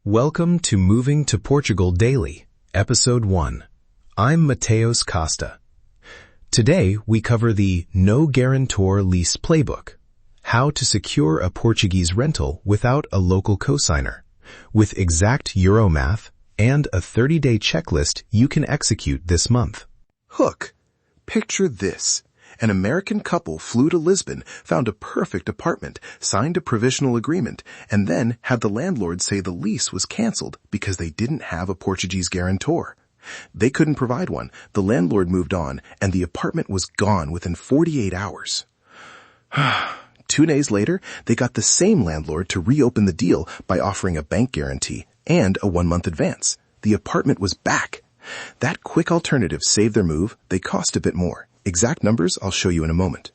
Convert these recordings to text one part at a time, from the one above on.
Welcome to Moving to Portugal Daily, Episode 1. I'm Mateos Costa. Today, we cover the No-Guarantor Lease Playbook, how to secure a Portuguese rental without a local cosigner, with exact Euro math and a 30-day checklist you can execute this month. Hook. Picture this. An American couple flew to Lisbon, found a perfect apartment, signed a provisional agreement, and then had the landlord say the lease was canceled because they didn't have a Portuguese guarantor. They couldn't provide one, the landlord moved on, and the apartment was gone within 48 hours. 2 days later, they got the same landlord to reopen the deal by offering a bank guarantee and a 1-month advance. The apartment was back. That quick alternative saved their move. They cost a bit more. Exact numbers I'll show you in a moment.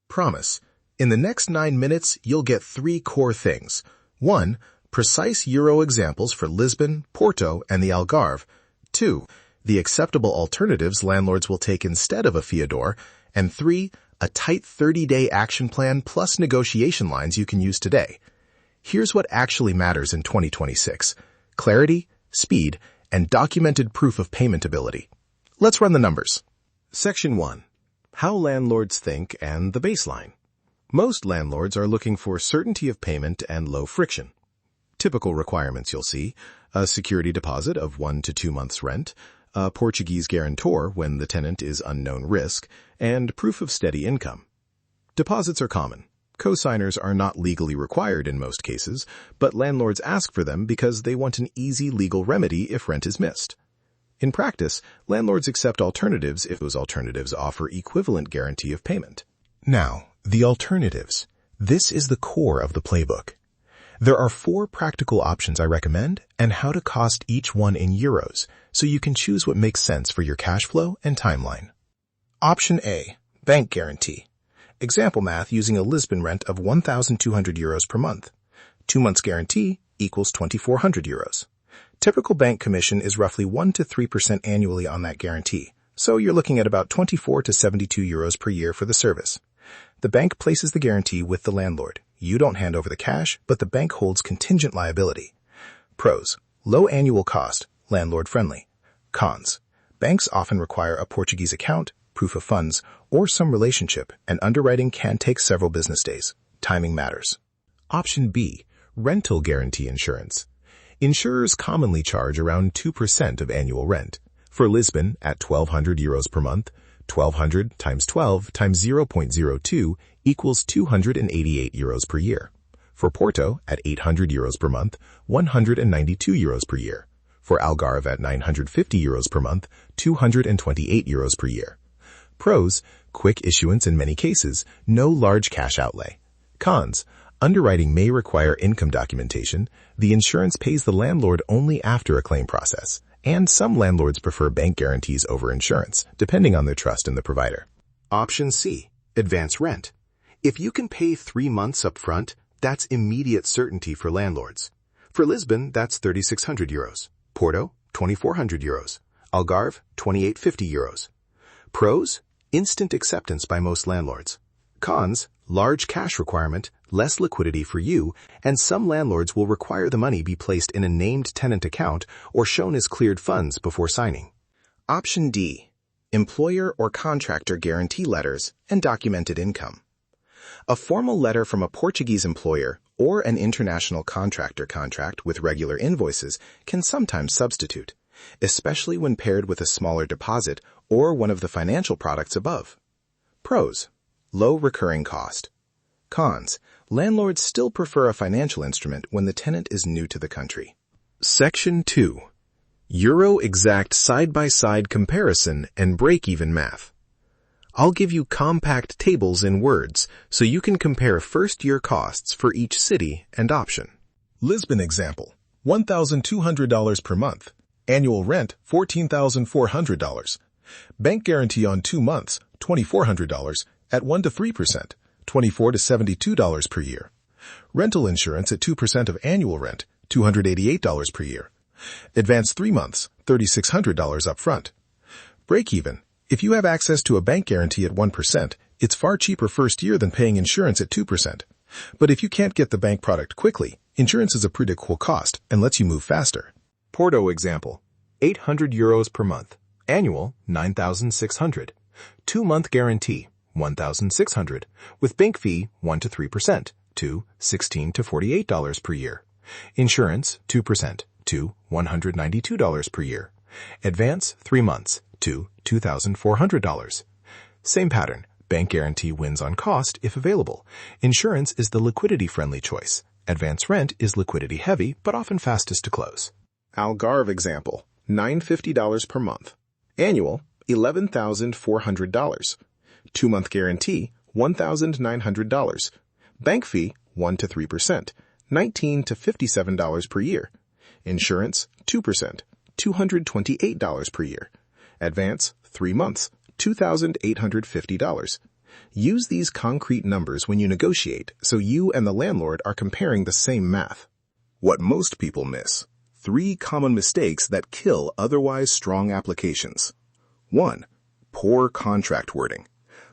Promise. In the next 9 minutes, you'll get 3 core things. 1. Precise Euro examples for Lisbon, Porto, and the Algarve. 2. The acceptable alternatives landlords will take instead of a fiador. And 3. A tight 30-day action plan plus negotiation lines you can use today. Here's what actually matters in 2026. Clarity, speed, and documented proof of payment ability. Let's run the numbers. Section 1. How landlords think and the baseline. Most landlords are looking for certainty of payment and low friction. Typical requirements you'll see: a security deposit of 1 to 2 months' rent, a Portuguese guarantor when the tenant is unknown risk, and proof of steady income. Deposits are common. Cosigners are not legally required in most cases, but landlords ask for them because they want an easy legal remedy if rent is missed. In practice, landlords accept alternatives if those alternatives offer equivalent guarantee of payment. Now, the alternatives. This is the core of the playbook. There are 4 practical options I recommend and how to cost each one in euros, so you can choose what makes sense for your cash flow and timeline. Option A, bank guarantee. Example math using a Lisbon rent of 1,200 euros per month. 2 months guarantee equals 2,400 euros. Typical bank commission is roughly 1 to 3% annually on that guarantee, so you're looking at about 24 to 72 euros per year for the service. The bank places the guarantee with the landlord. You don't hand over the cash, but the bank holds contingent liability. Pros: low annual cost, landlord friendly. Cons: banks often require a Portuguese account, proof of funds, or some relationship, and underwriting can take several business days. Timing matters. Option B, rental guarantee insurance. Insurers commonly charge around 2% of annual rent. For Lisbon, at 1,200 euros per month, 1,200 times 12 times 0.02 equals 288 euros per year. For Porto, at 800 euros per month, 192 euros per year. For Algarve, at 950 euros per month, 228 euros per year. Pros: quick issuance in many cases, no large cash outlay. Cons: underwriting may require income documentation, the insurance pays the landlord only after a claim process, and some landlords prefer bank guarantees over insurance, depending on their trust in the provider. Option C, advance rent. If you can pay 3 months up front, that's immediate certainty for landlords. For Lisbon, that's 3,600 euros. Porto, 2,400 euros. Algarve, 2,850 euros. Pros: instant acceptance by most landlords. Cons: large cash requirement, less liquidity for you, and some landlords will require the money be placed in a named tenant account or shown as cleared funds before signing. Option D, employer or contractor guarantee letters and documented income. A formal letter from a Portuguese employer or an international contractor contract with regular invoices can sometimes substitute, especially when paired with a smaller deposit or one of the financial products above. Pros: low recurring cost. Cons: landlords still prefer a financial instrument when the tenant is new to the country. Section 2. Euro exact side-by-side comparison and break-even math. I'll give you compact tables in words so you can compare first-year costs for each city and option. Lisbon example: $1,200 per month. Annual rent, $14,400. Bank guarantee on 2 months, $2,400, at 1 to 3%, $24 to $72 per year. Rental insurance at 2% of annual rent, $288 per year. Advance 3 months, $3,600 up front. Break even: if you have access to a bank guarantee at 1%, it's far cheaper first year than paying insurance at 2%. But if you can't get the bank product quickly, Insurance is a predictable cost and lets you move faster. Porto example, €800 per month. Annual, 9,600. 2-month guarantee, 1,600. With bank fee, 1 to 3%, to $16 to $48 per year. Insurance, 2%, to $192 per year. Advance, 3 months, to $2,400. Same pattern. Bank guarantee wins on cost if available. Insurance is the liquidity-friendly choice. Advance rent is liquidity-heavy, but often fastest to close. Algarve example, $950 per month. Annual, $11,400. 2-month guarantee, $1,900. Bank fee, 1 to 3%, $19 to $57 per year. Insurance, 2%, $228 per year. Advance, 3 months, $2,850. Use these concrete numbers when you negotiate so you and the landlord are comparing the same math. What most people miss. 3 common mistakes that kill otherwise strong applications. 1. Poor contract wording.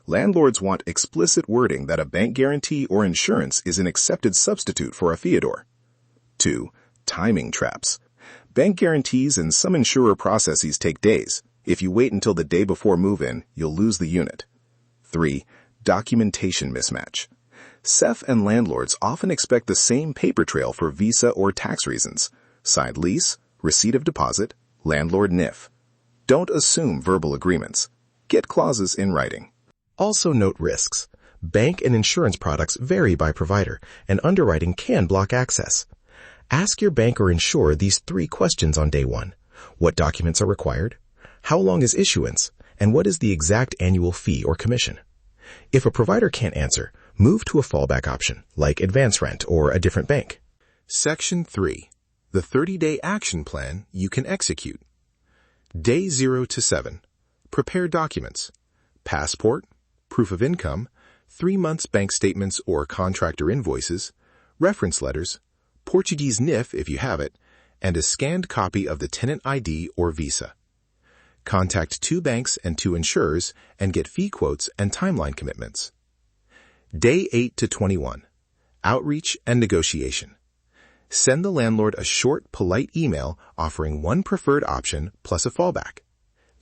Landlords want explicit wording that a bank guarantee or insurance is an accepted substitute for a fiador. 2. Timing traps. Bank guarantees and some insurer processes take days. If you wait until the day before move-in, you'll lose the unit. 3. Documentation mismatch. SEF and landlords often expect the same paper trail for visa or tax reasons. Signed lease, receipt of deposit, landlord NIF. Don't assume verbal agreements. Get clauses in writing. Also note risks. Bank and insurance products vary by provider, and underwriting can block access. Ask your bank or insurer these 3 questions on day 1. What documents are required? How long is issuance? And what is the exact annual fee or commission? If a provider can't answer, move to a fallback option, like advance rent or a different bank. Section 3. The 30-day action plan you can execute. Day 0 to 7. Prepare documents. Passport, proof of income, 3 months bank statements or contractor invoices, reference letters, Portuguese NIF if you have it, and a scanned copy of the tenant ID or visa. Contact 2 banks and 2 insurers and get fee quotes and timeline commitments. Day 8 to 21. Outreach and negotiation. Send the landlord a short, polite email offering one preferred option plus a fallback.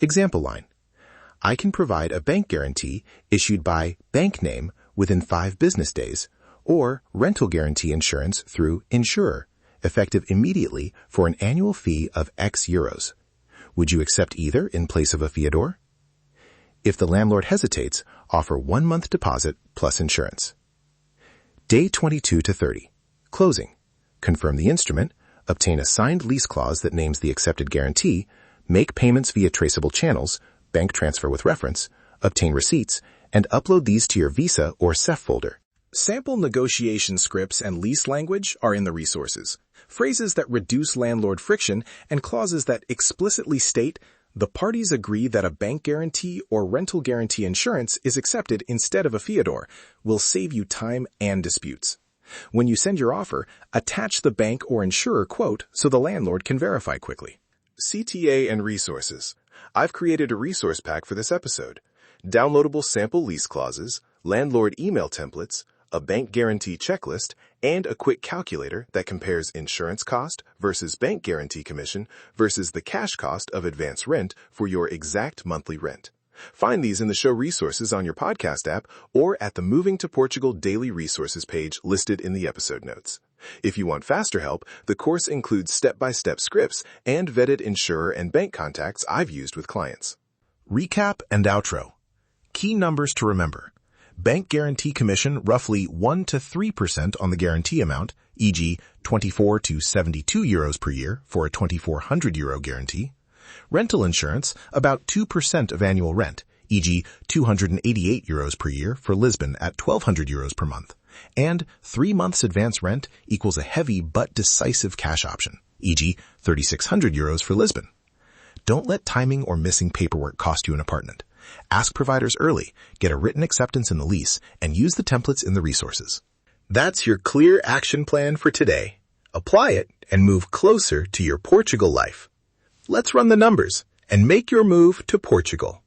Example line. I can provide a bank guarantee issued by bank name within 5 business days, or rental guarantee insurance through insurer, effective immediately for an annual fee of X euros. Would you accept either in place of a fiador? If the landlord hesitates, offer 1-month deposit plus insurance. Day 22 to 30. Closing. Confirm the instrument, obtain a signed lease clause that names the accepted guarantee, make payments via traceable channels, bank transfer with reference, obtain receipts, and upload these to your Visa or SEF folder. Sample negotiation scripts and lease language are in the resources. Phrases that reduce landlord friction and clauses that explicitly state the parties agree that a bank guarantee or rental guarantee insurance is accepted instead of a fiador will save you time and disputes. When you send your offer, attach the bank or insurer quote so the landlord can verify quickly. CTA and resources. I've created a resource pack for this episode. Downloadable sample lease clauses, landlord email templates, a bank guarantee checklist, and a quick calculator that compares insurance cost versus bank guarantee commission versus the cash cost of advance rent for your exact monthly rent. Find these in the show resources on your podcast app or at the Moving to Portugal Daily Resources page listed in the episode notes. If you want faster help, the course includes step-by-step scripts and vetted insurer and bank contacts I've used with clients. Recap and outro. Key numbers to remember. Bank guarantee commission roughly 1 to 3% on the guarantee amount, e.g. 24 to 72 euros per year for a 2,400 euro guarantee. Rental insurance about 2% of annual rent, e.g. 288 euros per year for Lisbon at 1,200 euros per month. And 3 months advance rent equals a heavy but decisive cash option, e.g. 3,600 euros for Lisbon. Don't let timing or missing paperwork cost you an apartment. Ask providers early, get a written acceptance in the lease, and use the templates in the resources. That's your clear action plan for today. Apply it and move closer to your Portugal life. Let's run the numbers and make your move to Portugal.